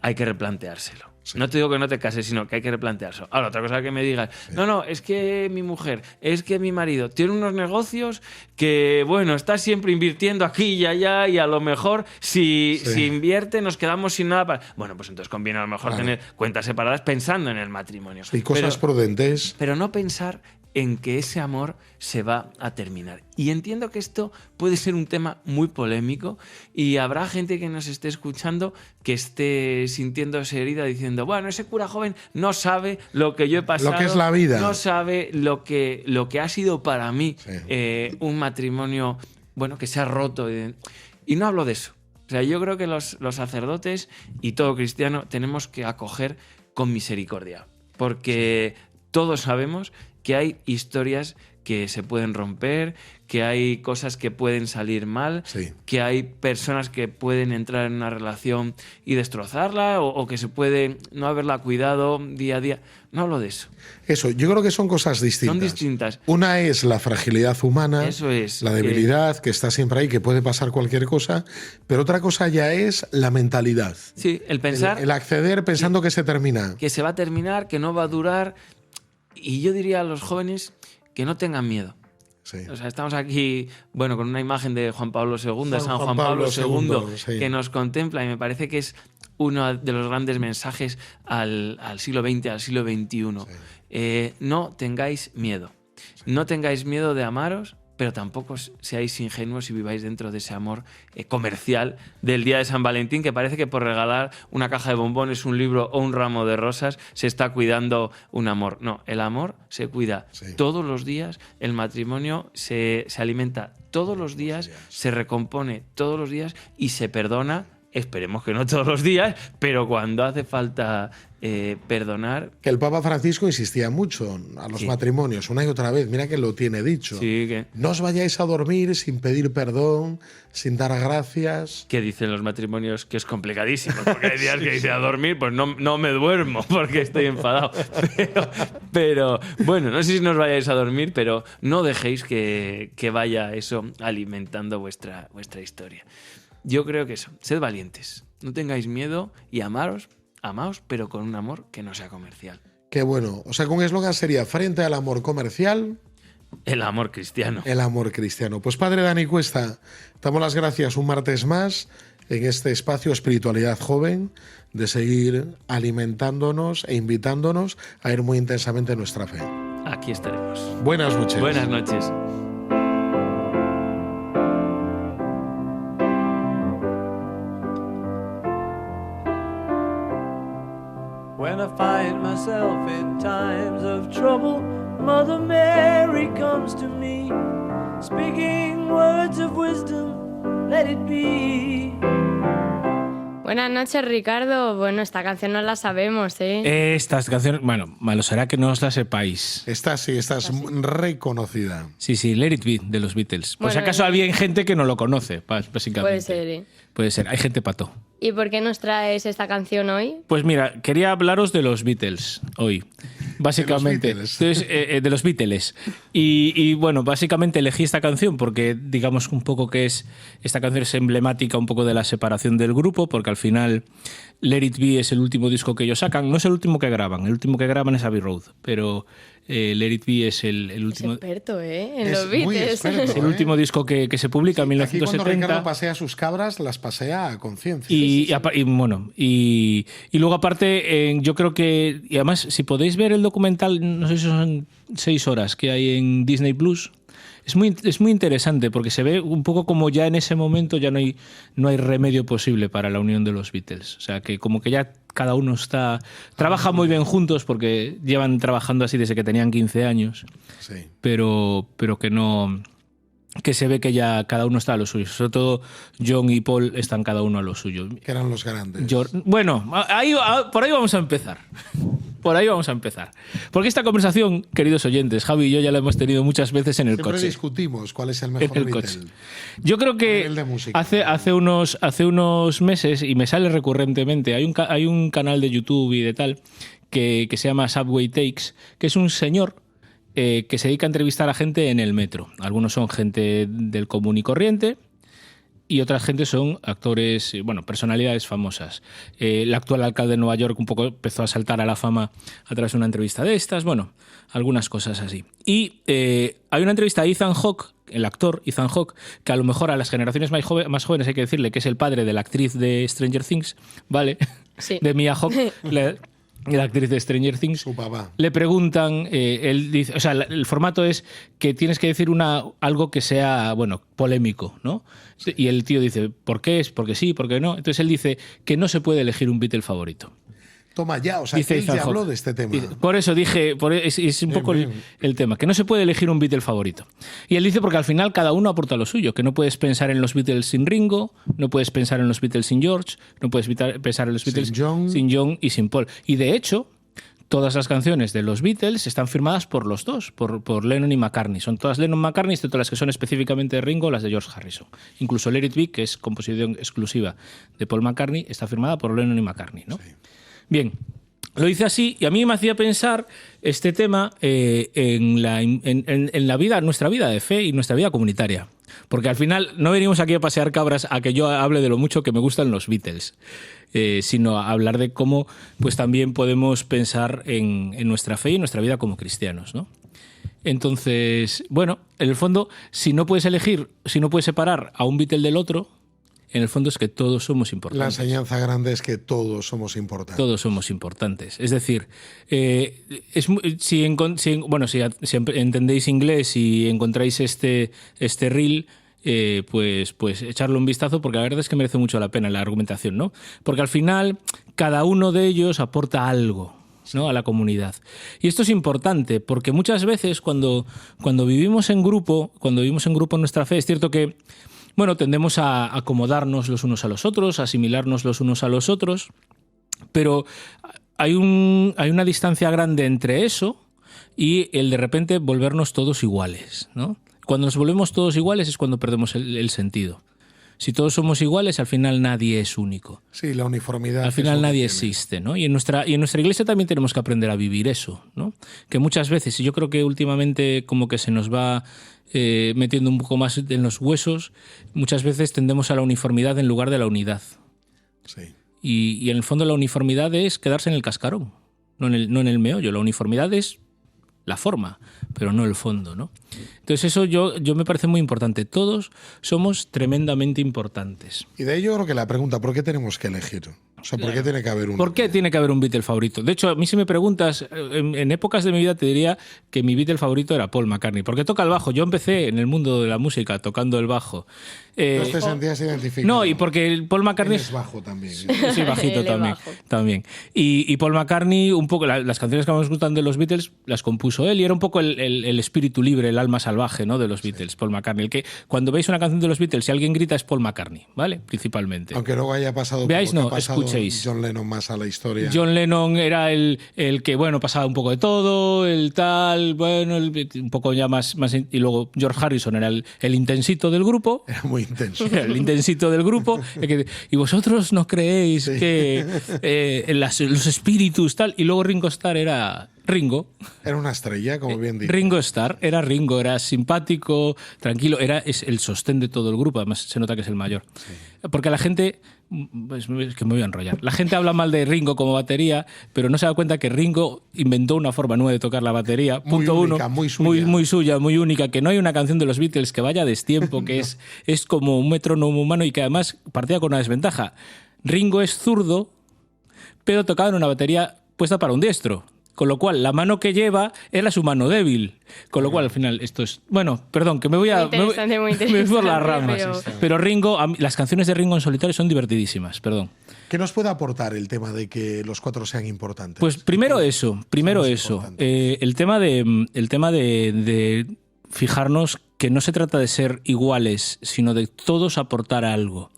hay que replanteárselo. Sí. No te digo que no te cases, sino que hay que replanteárselo. Ahora, otra cosa que me digas, no, es que mi mujer, es que mi marido tiene unos negocios que, está siempre invirtiendo aquí y allá, y a lo mejor si invierte nos quedamos sin nada para... Bueno, pues entonces conviene a lo mejor tener cuentas separadas pensando en el matrimonio. Y cosas prudentes. Pero no pensar en que ese amor se va a terminar. Y entiendo que esto puede ser un tema muy polémico y habrá gente que nos esté escuchando que esté sintiéndose herida diciendo, ese cura joven no sabe lo que yo he pasado, lo que es la vida, no sabe lo que ha sido para mí un matrimonio que se ha roto. Y no hablo de eso. O sea, yo creo que los sacerdotes y todo cristiano tenemos que acoger con misericordia, porque todos sabemos que hay historias que se pueden romper, que hay cosas que pueden salir mal, que hay personas que pueden entrar en una relación y destrozarla, o que se puede no haberla cuidado día a día. No hablo de eso. Eso, yo creo que son cosas distintas. Son distintas. Una es la fragilidad humana, eso es, la debilidad que está siempre ahí, que puede pasar cualquier cosa, pero otra cosa ya es la mentalidad. Sí, el pensar... El acceder pensando que se termina. Que se va a terminar, que no va a durar... Y yo diría a los jóvenes que no tengan miedo. Sí. O sea, estamos aquí, con una imagen de Juan Pablo II, de San Juan Pablo II, que nos contempla, y me parece que es uno de los grandes mensajes al siglo XX, al siglo XXI. Sí. No tengáis miedo. Sí. No tengáis miedo de amaros, pero tampoco seáis ingenuos y viváis dentro de ese amor comercial del día de San Valentín, que parece que por regalar una caja de bombones, un libro o un ramo de rosas se está cuidando un amor. No, el amor se cuida todos los días, el matrimonio se alimenta todos los días, se recompone todos los días y se perdona. Esperemos que no todos los días, pero cuando hace falta perdonar... Que el Papa Francisco insistía mucho a los matrimonios, una y otra vez, mira que lo tiene dicho. Sí, que... No os vayáis a dormir sin pedir perdón, sin dar gracias. Que dicen los matrimonios que es complicadísimo, porque hay días que dice a dormir, pues no me duermo porque estoy enfadado. Pero no sé si nos vayáis a dormir, pero no dejéis que vaya eso alimentando vuestra historia. Yo creo que eso, sed valientes, no tengáis miedo y amaos, pero con un amor que no sea comercial. Qué bueno. O sea, que un eslogan sería, frente al amor comercial... El amor cristiano. El amor cristiano. Pues Padre Dani Cuesta, damos las gracias un martes más en este espacio Espiritualidad Joven, de seguir alimentándonos e invitándonos a ir muy intensamente en nuestra fe. Aquí estaremos. Buenas noches. Buenas noches. When I find myself in times of trouble, Mother Mary comes to me, speaking words of wisdom let it be. Buenas noches, Ricardo. Bueno, esta canción no la sabemos, ¿eh? Estas canciones, bueno, malo será que no os la sepáis. Esta sí, esta es reconocida. Sí, Let It Be, de los Beatles. Pues Bueno, acaso había gente que no lo conoce, básicamente. Puede ser, ¿eh? Puede ser, hay gente pato. ¿Y por qué nos traes esta canción hoy? Pues mira, quería hablaros de los Beatles hoy. Básicamente. De los Entonces, de los Beatles. Y bueno, básicamente elegí esta canción porque digamos un poco que esta canción es emblemática un poco de la separación del grupo, porque al final Let It Be es el último disco que ellos sacan. No es el último que graban, el último que graban es Abbey Road, pero Let It Be es el último. Es experto, ¿eh? En Es los muy Beatles. experto, Es el último disco que se publica en Aquí cuando 1970. Ricardo pasea sus cabras, las pasea a conciencia. Y luego aparte, yo creo que, y además, si podéis ver el documental, no sé si son 6 horas que hay en Disney Plus, es muy interesante porque se ve un poco como ya en ese momento ya no hay remedio posible para la unión de los Beatles. O sea, que como que ya cada uno trabaja muy bien juntos porque llevan trabajando así desde que tenían 15 años, Sí. pero que se ve que ya cada uno está a lo suyo. Sobre todo John y Paul están cada uno a lo suyo. Que eran los grandes. Bueno, por ahí vamos a empezar. Por ahí vamos a empezar. Porque esta conversación, queridos oyentes, Javi y yo ya la hemos tenido muchas veces en el Siempre coche. discutimos cuál es el mejor En el Beatle. coche. Yo creo que A nivel de música. hace unos meses, y me sale recurrentemente, hay un canal de YouTube y de tal que se llama Subway Takes, que es un señor que se dedica a entrevistar a gente en el metro. Algunos son gente del común y corriente y otra gente son actores, personalidades famosas. El actual alcalde de Nueva York un poco empezó a saltar a la fama a través de una entrevista de estas, algunas cosas así. Y hay una entrevista a Ethan Hawke, el actor Ethan Hawke, que a lo mejor a las generaciones más jóvenes hay que decirle que es el padre de la actriz de Stranger Things, ¿vale? Sí. De Mia Hawke, la actriz de Stranger Things. Su papá. Le preguntan, él dice, o sea, el formato es que tienes que decir algo que sea, polémico, ¿no? Y el tío dice, ¿por qué es? ¿Por qué sí? ¿Por qué no? Entonces él dice que no se puede elegir un Beatle favorito. Toma ya, o sea, Dice que él Ethan ya habló Hawke. de este tema. Por eso dije, es un Bien, poco bien. el tema, que no se puede elegir un Beatle favorito. Y él dice porque al final cada uno aporta lo suyo, que no puedes pensar en los Beatles sin Ringo, no puedes pensar en los Beatles sin George, no puedes pensar en los Beatles sin John y sin Paul. Y de hecho, todas las canciones de los Beatles están firmadas por los dos, por Lennon y McCartney. Son todas Lennon-McCartney, excepto las que son específicamente de Ringo, las de George Harrison. Incluso Let It Be, que es composición exclusiva de Paul McCartney, está firmada por Lennon y McCartney, ¿no? Sí. Bien, lo hice así y a mí me hacía pensar este tema en la vida, nuestra vida de fe y nuestra vida comunitaria. Porque al final no venimos aquí a pasear cabras a que yo hable de lo mucho que me gustan los Beatles, sino a hablar de cómo pues también podemos pensar en nuestra fe y en nuestra vida como cristianos, ¿no? Entonces, en el fondo, si no puedes elegir, si no puedes separar a un Beatle del otro, en el fondo es que todos somos importantes. La enseñanza grande es que todos somos importantes. Todos somos importantes. Es decir, si entendéis inglés y encontráis este reel, pues echarle un vistazo, porque la verdad es que merece mucho la pena la argumentación, ¿no? Porque al final cada uno de ellos aporta algo, ¿no?, a la comunidad. Y esto es importante porque muchas veces cuando vivimos en grupo en nuestra fe, es cierto que tendemos a acomodarnos los unos a los otros, a asimilarnos los unos a los otros, pero hay una distancia grande entre eso y el de repente volvernos todos iguales, ¿no? Cuando nos volvemos todos iguales es cuando perdemos el sentido. Si todos somos iguales, al final nadie es único. Sí, la uniformidad. Al final nadie existe, ¿no? Y en nuestra iglesia también tenemos que aprender a vivir eso, ¿no? Que muchas veces, y yo creo que últimamente como que se nos va metiendo un poco más en los huesos, muchas veces tendemos a la uniformidad en lugar de la unidad. Sí. Y en el fondo la uniformidad es quedarse en el cascarón, no en el meollo. La uniformidad es la forma, pero no el fondo, ¿no? Entonces eso yo me parece muy importante. Todos somos tremendamente importantes. Y de ello creo que la pregunta, ¿por qué tenemos que elegir? O sea, ¿por qué tiene que haber un ¿Por qué tiene que haber un Beatle favorito? De hecho, a mí si me preguntas, en épocas de mi vida te diría que mi Beatle favorito era Paul McCartney, porque toca el bajo. Yo empecé en el mundo de la música tocando el bajo. ¿No te sentías identificado? No, y porque Paul McCartney... Es bajo también. Sí, bajito también. Y Paul McCartney, un poco las canciones que más nos gustan de los Beatles las compuso él y era un poco el espíritu libre, el alma salvaje, ¿no?, de los Beatles, Paul McCartney. El que cuando veis una canción de los Beatles, si alguien grita es Paul McCartney, ¿vale? Principalmente. Aunque luego haya pasado Veáis, no, ha pasado escuchéis. John Lennon más a la historia. John Lennon era el que, bueno, pasaba un poco de todo, el tal, bueno, un poco ya más... Y luego George Harrison era el intensito del grupo. Era muy intenso. Era el intensito del grupo. Y vosotros no creéis que los espíritus tal. Y luego Ringo Starr era Ringo. Era una estrella, como bien dicho. Ringo Starr era Ringo, era simpático, tranquilo, es el sostén de todo el grupo. Además se nota que es el mayor. Sí. Porque la gente... Es que me voy a enrollar. La gente habla mal de Ringo como batería, pero no se da cuenta que Ringo inventó una forma nueva de tocar la batería. Punto única, uno. Muy suya. Muy suya, muy única. Que no hay una canción de los Beatles que vaya a destiempo, que es como un metrónomo humano y que además partía con una desventaja. Ringo es zurdo, pero tocaba en una batería puesta para un diestro. Con lo cual, la mano que lleva era su mano débil. Con lo cual, al final, esto es... Bueno, perdón, que me voy a... Muy interesante. Me voy por las ramas. Pero Ringo, las canciones de Ringo en solitario son divertidísimas, perdón. ¿Qué nos puede aportar el tema de que los cuatro sean importantes? Pues primero eso. El tema de fijarnos que no se trata de ser iguales, sino de todos aportar algo.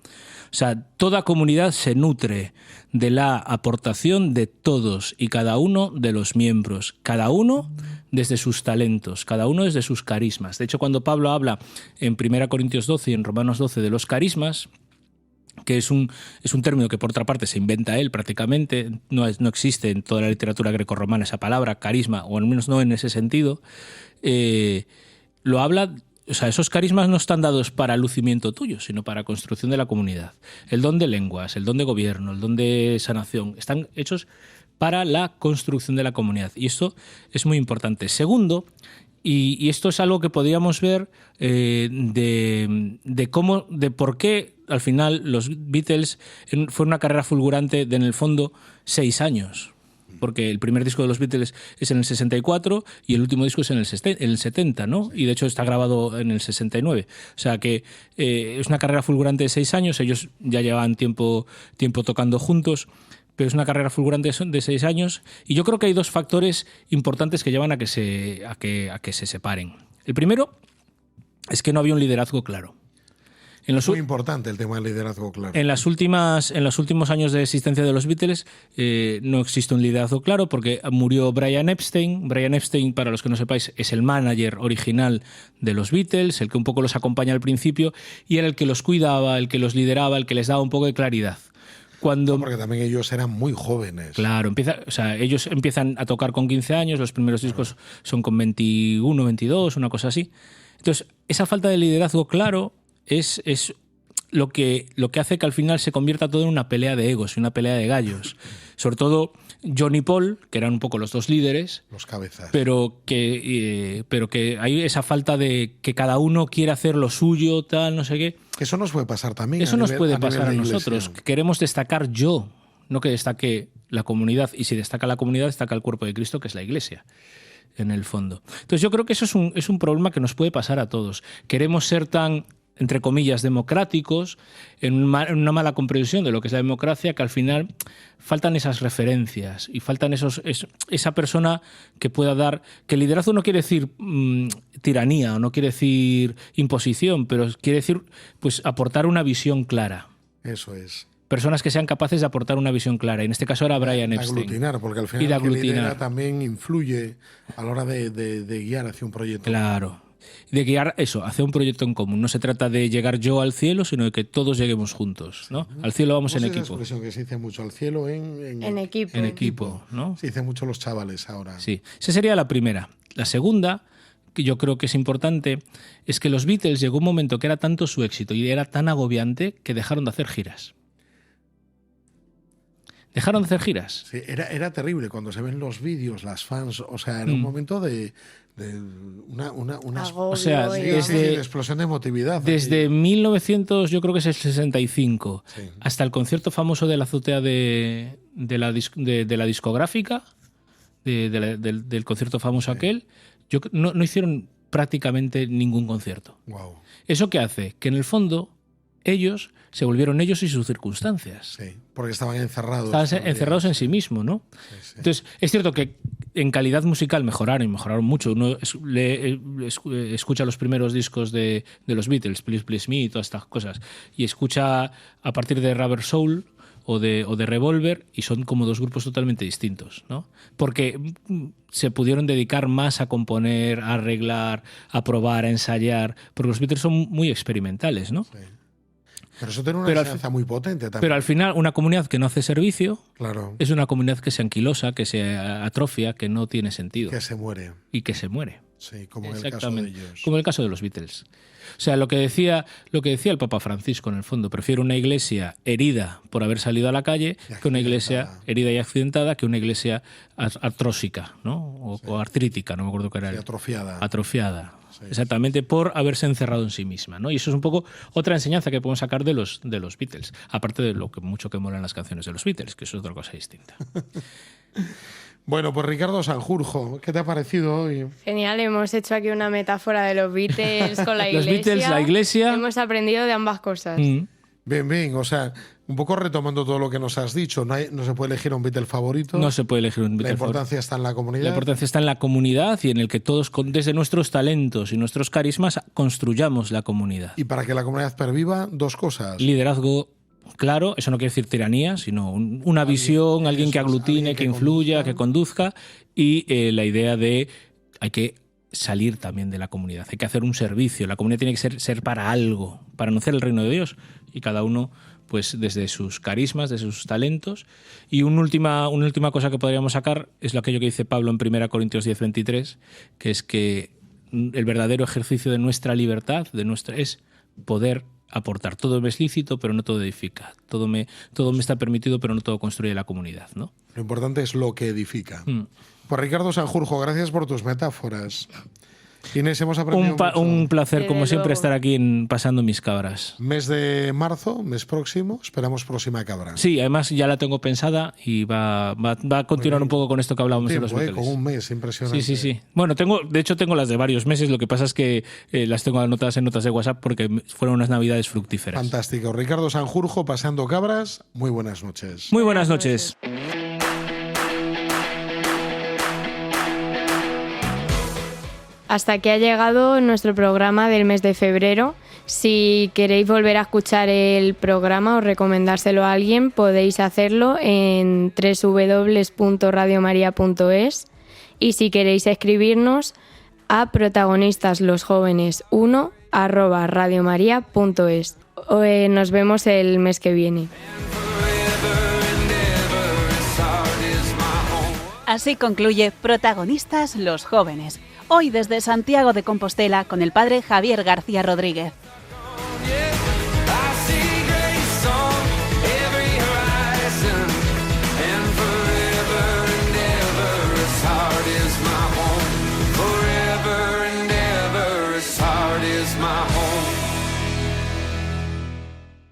O sea, toda comunidad se nutre de la aportación de todos y cada uno de los miembros, cada uno desde sus talentos, cada uno desde sus carismas. De hecho, cuando Pablo habla en 1 Corintios 12 y en Romanos 12 de los carismas, que es un término que por otra parte se inventa él prácticamente, no existe en toda la literatura grecorromana esa palabra, carisma, o al menos no en ese sentido, lo habla... O sea, esos carismas no están dados para lucimiento tuyo, sino para construcción de la comunidad. El don de lenguas, el don de gobierno, el don de sanación, están hechos para la construcción de la comunidad. Y esto es muy importante. Segundo, y esto es algo que podríamos ver de por qué al final los Beatles fue una carrera fulgurante de, en el fondo, 6 años. Porque el primer disco de los Beatles es en el 64 y el último disco es en el 70, ¿no? Y de hecho está grabado en el 69. O sea que es una carrera fulgurante de 6 años, ellos ya llevan tiempo tocando juntos, pero es una carrera fulgurante de 6 años y yo creo que hay 2 factores importantes que llevan a que se separen. El primero es que no había un liderazgo claro. Muy importante el tema del liderazgo claro. En los últimos años de existencia de los Beatles no existe un liderazgo claro porque murió Brian Epstein. Brian Epstein, para los que no sepáis, es el manager original de los Beatles, el que un poco los acompaña al principio y era el que los cuidaba, el que los lideraba, el que les daba un poco de claridad. Porque también ellos eran muy jóvenes. Claro, ellos empiezan a tocar con 15 años, los primeros discos son con 21, 22, una cosa así. Entonces, esa falta de liderazgo claro es lo que hace que al final se convierta todo en una pelea de egos y una pelea de gallos. Sobre todo John y Paul, que eran un poco los 2 líderes. Los cabezas. Pero que hay esa falta de que cada uno quiere hacer lo suyo, tal, no sé qué. Eso nos puede pasar también. Eso nos puede pasar a nosotros. Que queremos destacar yo, no que destaque la comunidad. Y si destaca la comunidad, destaca el cuerpo de Cristo, que es la Iglesia, en el fondo. Entonces yo creo que eso es un problema que nos puede pasar a todos. Queremos ser tan, entre comillas, democráticos, en una mala comprensión de lo que es la democracia, que al final faltan esas referencias y faltan esa persona que pueda dar... Que el liderazgo no quiere decir tiranía o no quiere decir imposición, pero quiere decir pues aportar una visión clara. Eso es. Personas que sean capaces de aportar una visión clara. En este caso era Brian Epstein. Aglutinar, porque al final el que lidera también influye a la hora de guiar hacia un proyecto. Claro. De guiar eso, hacia un proyecto en común. No se trata de llegar yo al cielo, sino de que todos lleguemos juntos, ¿no? Al cielo vamos en equipo. Es una expresión que se dice mucho, al cielo en equipo. En equipo, ¿no? Se dice mucho los chavales ahora. Sí, esa sería la primera. La segunda, que yo creo que es importante, es que los Beatles llegó un momento que era tanto su éxito y era tan agobiante que dejaron de hacer giras. Dejaron de hacer giras. Sí, era terrible cuando se ven los vídeos, las fans, o sea, era un momento de una o sea, desde explosión de emotividad. Desde 1900, yo creo que es el 65, sí, hasta el concierto famoso de la azotea de la discográfica, del concierto famoso aquel, no hicieron prácticamente ningún concierto. Wow. ¿Eso qué hace? Que en el fondo ellos se volvieron ellos y sus circunstancias. Sí, porque estaban encerrados. Estaban encerrados en sí mismos, ¿no? Sí, sí. Entonces, es cierto que en calidad musical mejoraron mucho. Uno escucha los primeros discos de los Beatles, Please Please Me y todas estas cosas, y escucha a partir de Rubber Soul o de Revolver, y son como dos grupos totalmente distintos, ¿no? Porque se pudieron dedicar más a componer, a arreglar, a probar, a ensayar, porque los Beatles son muy experimentales, ¿no? Sí. Pero eso tiene una enseñanza muy potente también. Pero al final, una comunidad que no hace servicio, claro, es una comunidad que se anquilosa, que se atrofia, que no tiene sentido. Que se muere. Y que se muere. Sí, como en el caso de ellos. Como en el caso de los Beatles. O sea, lo que decía el Papa Francisco, en el fondo, prefiero una iglesia herida por haber salido a la calle que una iglesia herida y accidentada que una iglesia artrósica, ¿no? O artrítica, no me acuerdo qué era. Sí, atrofiada. Atrofiada. Sí, exactamente, por haberse encerrado en sí misma, ¿no? Y eso es un poco otra enseñanza que podemos sacar de los Beatles, aparte de lo que mucho que molan las canciones de los Beatles, que eso es otra cosa distinta. Bueno, pues Ricardo Sanjurjo, ¿qué te ha parecido hoy? Genial, hemos hecho aquí una metáfora de los Beatles con la iglesia. Los Beatles, la iglesia. Hemos aprendido de ambas cosas. Bien, o sea, un poco retomando todo lo que nos has dicho, no se puede elegir un Beatle favorito. No se puede elegir un Beatle favorito. La importancia está en la comunidad. La importancia está en la comunidad y en el que todos, desde nuestros talentos y nuestros carismas, construyamos la comunidad. Y para que la comunidad perviva, dos cosas. Liderazgo claro, eso no quiere decir tiranía, sino una visión, alguien que aglutine, que influya, que conduzca, y la idea de hay que salir también de la comunidad, hay que hacer un servicio, la comunidad tiene que ser para algo, para anunciar el reino de Dios, y cada uno pues desde sus carismas, desde sus talentos. Y una última cosa que podríamos sacar es aquello que dice Pablo en 1 Corintios 10:23, que es que el verdadero ejercicio de nuestra libertad, es poder aportar. Todo me es lícito, pero no todo edifica. Todo me está permitido, pero no todo construye la comunidad, ¿no? Lo importante es lo que edifica. Pues Ricardo Sanjurjo, gracias por tus metáforas. Inés, hemos aprendido mucho. Un placer, como siempre, estar aquí Pasando Mis Cabras. Mes de marzo, mes próximo, esperamos próxima cabra. Sí, además ya la tengo pensada y va a continuar un poco con esto que hablábamos de los Beatles. Con un mes, impresionante. Sí. Bueno, de hecho tengo las de varios meses, lo que pasa es que las tengo anotadas en notas de WhatsApp porque fueron unas navidades fructíferas. Fantástico. Ricardo Sanjurjo, Pasando Cabras, muy buenas noches. Muy buenas noches. Hasta aquí ha llegado nuestro programa del mes de febrero. Si queréis volver a escuchar el programa o recomendárselo a alguien, podéis hacerlo en www.radiomaria.es, y si queréis escribirnos a protagonistaslosjóvenes1@radiomaria.es. Nos vemos el mes que viene. Así concluye Protagonistas los Jóvenes. Hoy desde Santiago de Compostela con el padre Javier García Rodríguez.